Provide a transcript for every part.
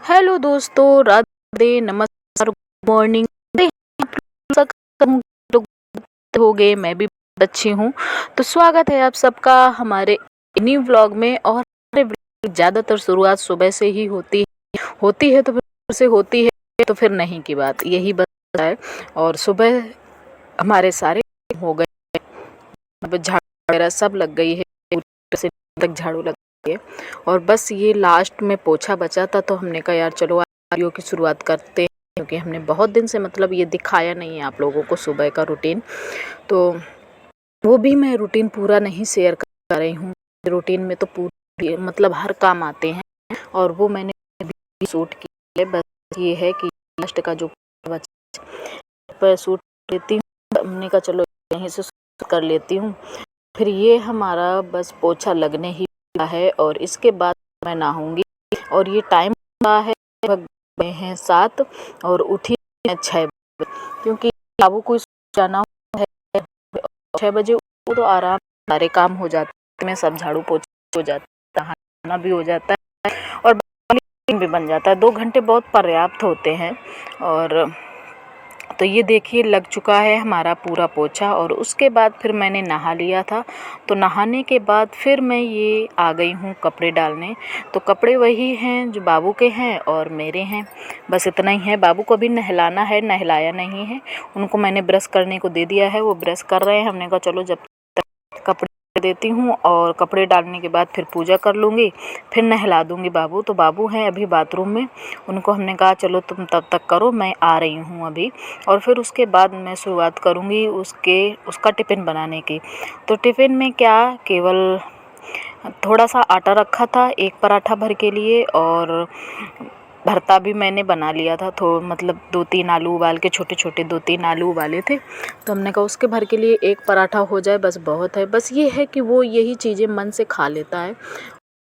Hello दोस्तों, राधे नमस्कार, good morning. सब लोग हो गए, मैं भी अच्छी हूँ। तो स्वागत है आप सबका हमारे न्यू व्लॉग में। और हमारे व्लॉग की ज़्यादातर शुरुआत सुबह से ही होती है तो फिर से होती है तो फिर नहीं की बात यही बस है। और सुबह हमारे सारे हो गए, अब झाड़ू वगैरह सब लग गई है, ऊपर से नीचे तक झाड़ू लग गई है। और बस ये लास्ट में पोछा बचा था तो हमने कहा यार चलो वीडियो की शुरुआत करते हैं, क्योंकि हमने बहुत दिन से मतलब ये दिखाया नहीं है आप लोगों को सुबह का रूटीन। तो वो भी मैं रूटीन पूरा नहीं शेयर कर रही हूँ। रूटीन में तो पूरी मतलब हर काम आते हैं और वो मैंने भी शूट किया है। बस ये है कि लास्ट का जो पर शूट लेती हूँ, हमने कहा चलो यहीं से शूट कर लेती हूँ। फिर ये हमारा बस पोछा लगने ही वाला है और इसके बाद मैं नहाऊंगी। और ये टाइम हुआ है में है 7 और उठी है 6 बजे, क्योंकि बाबू को स्कूल जाना है। 6 बजे उठो तो आराम सारे काम हो जाते हैं, सब झाड़ू पोछा हो जाता है, खाना भी हो जाता है और भी बन जाता है। 2 घंटे बहुत पर्याप्त होते हैं। और तो ये देखिए लग चुका है हमारा पूरा पोछा। और उसके बाद फिर मैंने नहा लिया था। तो नहाने के बाद फिर मैं ये आ गई हूँ कपड़े डालने। तो कपड़े वही हैं जो बाबू के हैं और मेरे हैं, बस इतना ही है। बाबू को भी नहलाना है, नहलाया नहीं है। उनको मैंने ब्रश करने को दे दिया है, वो ब्रश कर रहे हैं। हमने कहा चलो जब तक कपड़े देती हूँ और कपड़े डालने के बाद फिर पूजा कर लूँगी, फिर नहला दूँगी बाबू। तो बाबू हैं अभी बाथरूम में, उनको हमने कहा चलो तुम तब तक करो, मैं आ रही हूँ अभी। और फिर उसके बाद मैं शुरुआत करूँगी उसका टिफ़िन बनाने की। तो टिफ़िन में क्या, केवल थोड़ा सा आटा रखा था एक पराठा भर के लिए, और भरता भी मैंने बना लिया था। तो मतलब 2-3 आलू उबाल के, छोटे छोटे 2-3 आलू उबाले थे। तो हमने कहा उसके भर के लिए एक पराठा हो जाए बस बहुत है। बस ये है कि वो यही चीज़ें मन से खा लेता है,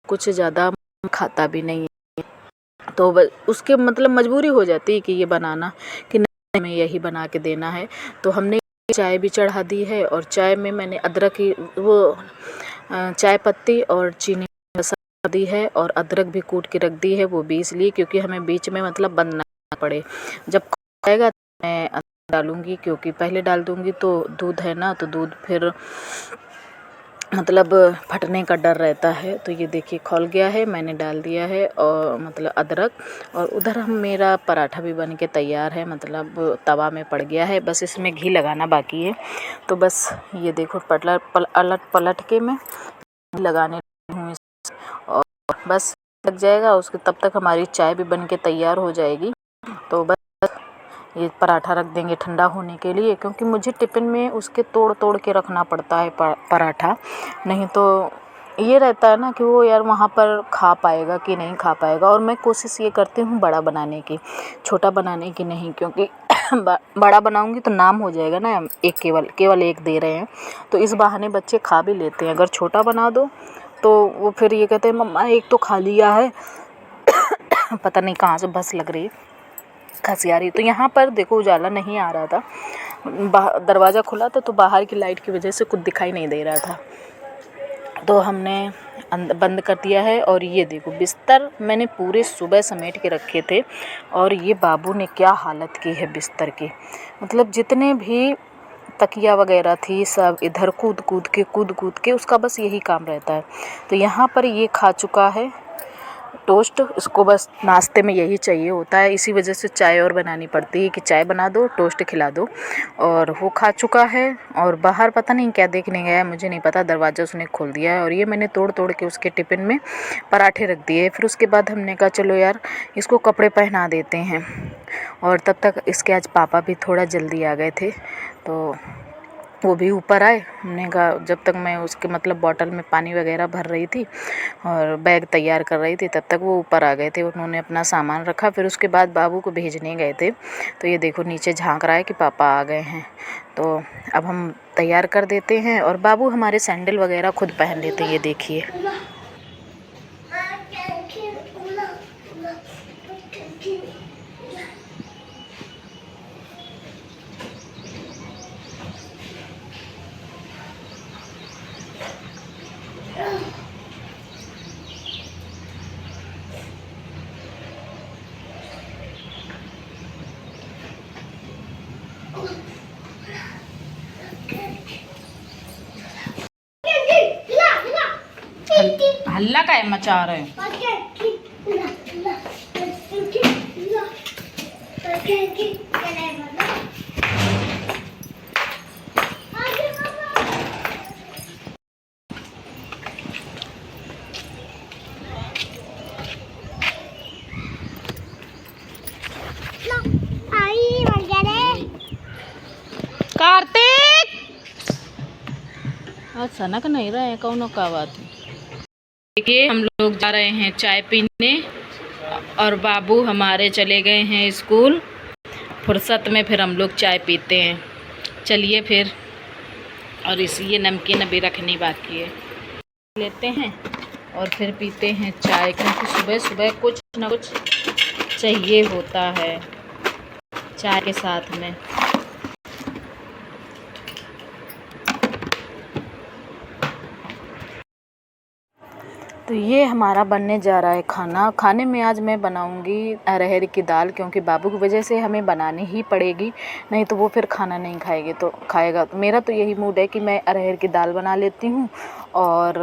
कुछ ज़्यादा खाता भी नहीं है। तो उसके मतलब मजबूरी हो जाती है कि ये बनाना, कि नहीं हमें यही बना के देना है। तो हमने चाय भी चढ़ा दी है और चाय में मैंने अदरक की वो चाय पत्ती और चीनी दी है और अदरक भी कूट के रख दी है। वो भी इसलिए क्योंकि हमें बीच में मतलब बंद ना पड़े। जब खाएगा तो मैं डालूँगी, क्योंकि पहले डाल दूँगी तो दूध है ना, तो दूध फिर मतलब फटने का डर रहता है। तो ये देखिए खौल गया है, मैंने डाल दिया है और मतलब अदरक। और उधर मेरा पराठा भी बन के तैयार है, मतलब तवा में पड़ गया है, बस इसमें घी लगाना बाकी है। तो बस ये देखो अलट पलट के मैं लगाने हूँ और बस लग जाएगा उसके, तब तक हमारी चाय भी बन के तैयार हो जाएगी। तो बस ये पराठा रख देंगे ठंडा होने के लिए, क्योंकि मुझे टिफ़िन में उसके तोड़ तोड़ के रखना पड़ता है पराठा। नहीं तो ये रहता है ना कि वो यार वहाँ पर खा पाएगा कि नहीं खा पाएगा। और मैं कोशिश ये करती हूँ बड़ा बनाने की, छोटा बनाने की नहीं, क्योंकि बड़ा बनाऊंगी तो नाम हो जाएगा ना, एक केवल एक दे रहे हैं। तो इस बहाने बच्चे खा भी लेते हैं। अगर छोटा बना दो तो वो फिर ये कहते हैं मम्मा एक तो खा लिया है। पता नहीं कहाँ से बस लग रही है, खांसी आ रही। तो यहाँ पर देखो उजाला नहीं आ रहा था, दरवाज़ा खुला था तो बाहर की लाइट की वजह से कुछ दिखाई नहीं दे रहा था। तो हमने बंद कर दिया है। और ये देखो बिस्तर मैंने पूरे सुबह समेट के रखे थे, और ये बाबू ने क्या हालत की है बिस्तर की। मतलब जितने भी तकिया वगैरह थी सब इधर कूद कूद के उसका बस यही काम रहता है। तो यहाँ पर ये खा चुका है टोस्ट, इसको बस नाश्ते में यही चाहिए होता है। इसी वजह से चाय और बनानी पड़ती है कि चाय बना दो, टोस्ट खिला दो। और वो खा चुका है। और बाहर पता नहीं क्या देखने गया है, मुझे नहीं पता, दरवाज़ा उसने खोल दिया है। और ये मैंने तोड़ तोड़ के उसके टिफ़िन में पराठे रख दिए। फिर उसके बाद हमने कहा चलो यार इसको कपड़े पहना देते हैं। और तब तक इसके आज पापा भी थोड़ा जल्दी आ गए थे, तो वो भी ऊपर आए। हमने कहा जब तक मैं उसके मतलब बॉटल में पानी वगैरह भर रही थी और बैग तैयार कर रही थी, तब तक वो ऊपर आ गए थे। उन्होंने अपना सामान रखा, फिर उसके बाद बाबू को भेजने गए थे। तो ये देखो नीचे झांक रहा है कि पापा आ गए हैं। तो अब हम तैयार कर देते हैं और बाबू हमारे सैंडल वगैरह खुद पहन लेते हैं। ये देखिए हल्ला का है मचा रहे हैं। कार्तिक आज सनक नहीं रहे कौन का बात है। देखिए हम लोग जा रहे हैं चाय पीने और बाबू हमारे चले गए हैं स्कूल। फुर्सत में फिर हम लोग चाय पीते हैं। चलिए फिर, और ये नमकीन अभी रखनी बाकी है, लेते हैं और फिर पीते हैं चाय, क्योंकि सुबह सुबह कुछ ना कुछ चाहिए होता है चाय के साथ में। तो ये हमारा बनने जा रहा है खाना। खाने में आज मैं बनाऊंगी अरहर की दाल, क्योंकि बाबू की वजह से हमें बनानी ही पड़ेगी, नहीं तो वो फिर खाना नहीं खाएगा। तो मेरा तो यही मूड है कि मैं अरहर की दाल बना लेती हूँ और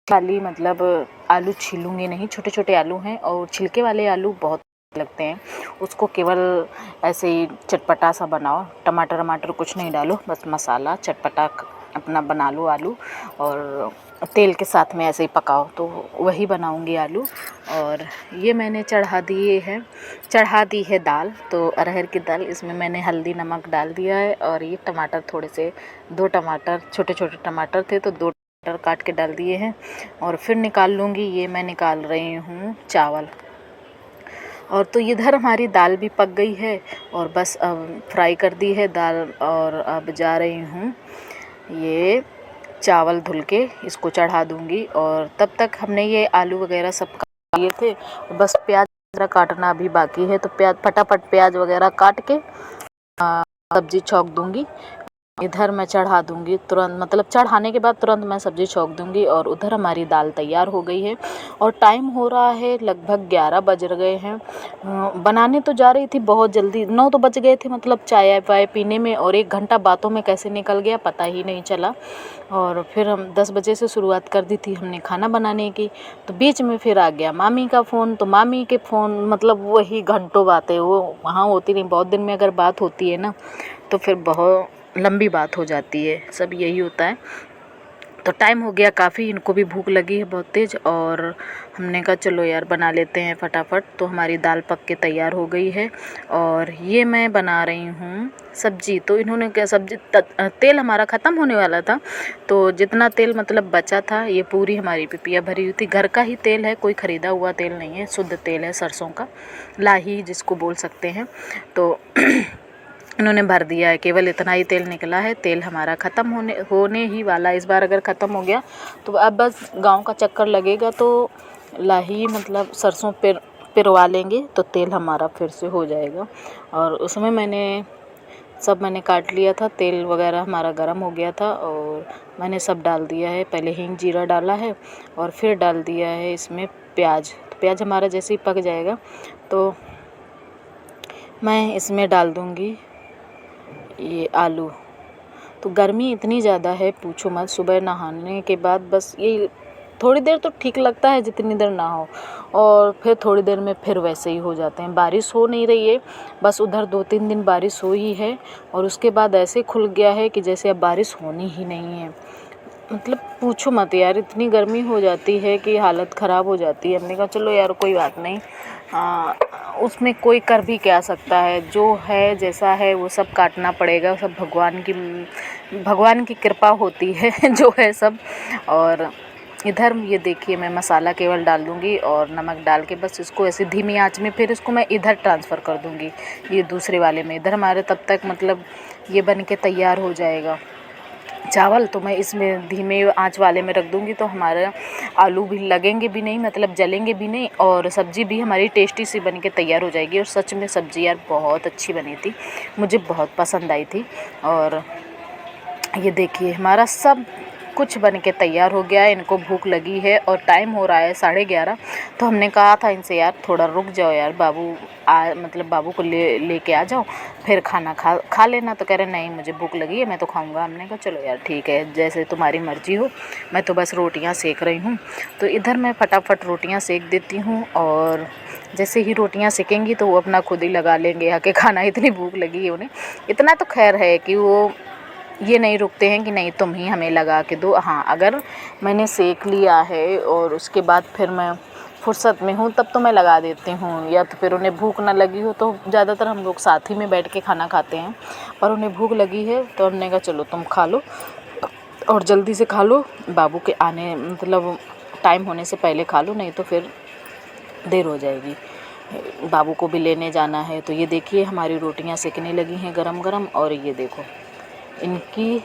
वाली मतलब आलू छीलूँगी नहीं, छोटे छोटे आलू हैं और छिलके वाले आलू बहुत लगते हैं। उसको केवल ऐसे ही चटपटा सा बनाओ, टमाटर वमाटर कुछ नहीं डालो, बस मसाला चटपटा अपना बना लो आलू, और तेल के साथ में ऐसे ही पकाओ। तो वही बनाऊंगी आलू। और ये मैंने चढ़ा दी है दाल, तो अरहर की दाल। इसमें मैंने हल्दी नमक डाल दिया है और ये टमाटर थोड़े से 2 टमाटर छोटे छोटे टमाटर थे तो 2 टमाटर काट के डाल दिए हैं। और फिर निकाल लूँगी। ये मैं निकाल रही हूँ चावल। और तो इधर हमारी दाल भी पक गई है और बस अब फ्राई कर दी है दाल, और अब जा रही हूँ ये चावल धुल के इसको चढ़ा दूँगी। और तब तक हमने ये आलू वगैरह सब काट लिए थे, बस प्याज वगैरह काटना अभी बाकी है। तो फटाफट प्याज वगैरह काट के सब्ज़ी छौंक दूँगी। इधर मैं चढ़ा दूँगी तुरंत, मतलब चढ़ाने के बाद तुरंत मैं सब्ज़ी छौंक दूँगी। और उधर हमारी दाल तैयार हो गई है और टाइम हो रहा है लगभग 11 बज गए हैं। बनाने तो जा रही थी बहुत जल्दी, 9 तो बज गए थे, मतलब चाय वाय पीने में, और 1 घंटा बातों में कैसे निकल गया पता ही नहीं चला। और फिर हम 10 बजे से शुरुआत कर दी थी हमने खाना बनाने की। तो बीच में फिर आ गया मामी का फ़ोन, तो मामी के फ़ोन मतलब वही घंटों बातें वो वहाँ होती नहीं। बहुत दिन में अगर बात होती है ना तो फिर बहुत लंबी बात हो जाती है, सब यही होता है। तो टाइम हो गया काफ़ी, इनको भी भूख लगी है बहुत तेज़, और हमने कहा चलो यार बना लेते हैं फटाफट। तो हमारी दाल पक के तैयार हो गई है और ये मैं बना रही हूँ सब्ज़ी। तो इन्होंने क्या सब्ज़ी तेल हमारा ख़त्म होने वाला था, तो जितना तेल मतलब बचा था ये पूरी हमारी पिपिया भरी हुई थी। घर का ही तेल है, कोई ख़रीदा हुआ तेल नहीं है, शुद्ध तेल है सरसों का, लाही जिसको बोल सकते हैं। तो इन्होंने भर दिया है, केवल इतना ही तेल निकला है। तेल हमारा ख़त्म होने ही वाला है। इस बार अगर ख़त्म हो गया तो अब बस गांव का चक्कर लगेगा तो लाही मतलब सरसों पिरवा लेंगे तो तेल हमारा फिर से हो जाएगा। और उसमें मैंने काट लिया था, तेल वगैरह हमारा गर्म हो गया था और मैंने सब डाल दिया है। पहले हींग जीरा डाला है और फिर डाल दिया है इसमें प्याज। तो प्याज हमारा जैसे ही पक जाएगा तो मैं इसमें डाल दूँगी ये आलू। तो गर्मी इतनी ज़्यादा है पूछो मत। सुबह नहाने के बाद बस ये थोड़ी देर तो ठीक लगता है जितनी देर ना हो, और फिर थोड़ी देर में फिर वैसे ही हो जाते हैं। बारिश हो नहीं रही है, बस उधर 2-3 दिन बारिश हुई है और उसके बाद ऐसे खुल गया है कि जैसे अब बारिश होनी ही नहीं है। मतलब पूछो मत यार, इतनी गर्मी हो जाती है कि हालत ख़राब हो जाती है। हमने कहा चलो यार कोई बात नहीं, उसमें कोई कर भी क्या सकता है, जो है जैसा है वो सब काटना पड़ेगा। सब भगवान की कृपा होती है जो है सब। और इधर ये देखिए मैं मसाला केवल डाल दूँगी और नमक डाल के बस इसको ऐसे धीमी आंच में फिर इसको मैं इधर ट्रांसफ़र कर दूँगी ये दूसरे वाले में। इधर हमारे तब तक मतलब ये बन के तैयार हो जाएगा चावल। तो मैं इसमें धीमे आंच वाले में रख दूँगी तो हमारा आलू भी लगेंगे भी नहीं, मतलब जलेंगे भी नहीं, और सब्ज़ी भी हमारी टेस्टी सी बन के तैयार हो जाएगी। और सच में सब्ज़ी यार बहुत अच्छी बनी थी, मुझे बहुत पसंद आई थी। और ये देखिए हमारा सब कुछ बन के तैयार हो गया है। इनको भूख लगी है और टाइम हो रहा है 11:30। तो हमने कहा था इनसे यार थोड़ा रुक जाओ यार, बाबू को लेके आ जाओ, फिर खाना खा लेना। तो कह रहे नहीं मुझे भूख लगी है, मैं तो खाऊंगा। हमने कहा चलो यार ठीक है, जैसे तुम्हारी मर्जी हो, मैं तो बस रोटियां सेक रही हूँ। तो इधर मैं फटाफट रोटियां सेक देती हूँ और जैसे ही रोटियां सेकेंगी तो वो अपना खुद ही लगा लेंगे आके खाना, इतनी भूख लगी है उन्हें। इतना तो खैर है कि वो ये नहीं रुकते हैं कि नहीं तुम ही हमें लगा के दो। हाँ, अगर मैंने सेक लिया है और उसके बाद फिर मैं फुर्सत में हूँ तब तो मैं लगा देती हूँ, या तो फिर उन्हें भूख ना लगी हो तो ज़्यादातर हम लोग साथ ही में बैठ के खाना खाते हैं। और उन्हें भूख लगी है तो हमने कहा चलो तुम खा लो और जल्दी से खा लो, बाबू के आने टाइम होने से पहले खा लो, नहीं तो फिर देर हो जाएगी, बाबू को भी लेने जाना है। तो ये देखिए हमारी रोटियां सेकने लगी हैं गरम गरम, और ये देखो इनकी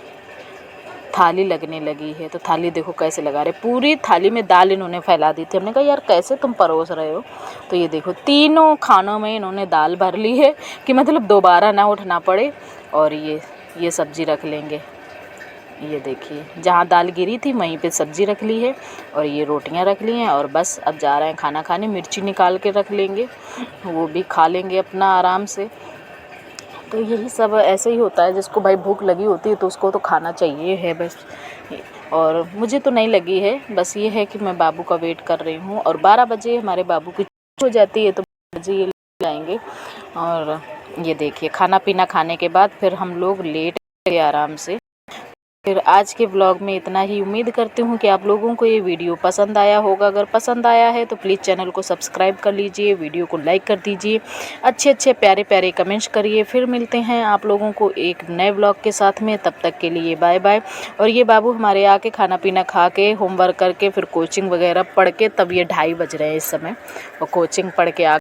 थाली लगने लगी है। तो थाली देखो कैसे लगा रहे, पूरी थाली में दाल इन्होंने फैला दी थी। हमने कहा यार कैसे तुम परोस रहे हो। तो ये देखो तीनों खानों में इन्होंने दाल भर ली है कि दोबारा ना उठना पड़े। और ये सब्ज़ी रख लेंगे, ये देखिए जहाँ दाल गिरी थी वहीं पे सब्ज़ी रख ली है और ये रोटियां रख ली हैं। और बस अब जा रहे हैं खाना खाने। मिर्ची निकाल के रख लेंगे, वो भी खा लेंगे अपना आराम से। तो यही सब ऐसे ही होता है, जिसको भाई भूख लगी होती है तो उसको तो खाना चाहिए है बस। और मुझे तो नहीं लगी है, बस ये है कि मैं बाबू का वेट कर रही हूँ। और 12 बजे हमारे बाबू की हो जाती है तो 12 बजे ये आएंगे। और ये देखिए खाना पीना खाने के बाद फिर हम लोग लेट गए आराम से। फिर आज के ब्लॉग में इतना ही। उम्मीद करती हूँ कि आप लोगों को ये वीडियो पसंद आया होगा। अगर पसंद आया है तो प्लीज़ चैनल को सब्सक्राइब कर लीजिए, वीडियो को लाइक कर दीजिए, अच्छे प्यारे प्यारे कमेंट्स करिए। फिर मिलते हैं आप लोगों को एक नए ब्लॉग के साथ में, तब तक के लिए बाय बाय। और ये बाबू हमारे आके खाना पीना खा के होमवर्क करके फिर कोचिंग वगैरह पढ़ के, तब ये 2:30 बज रहे हैं इस समय, और कोचिंग पढ़ के आ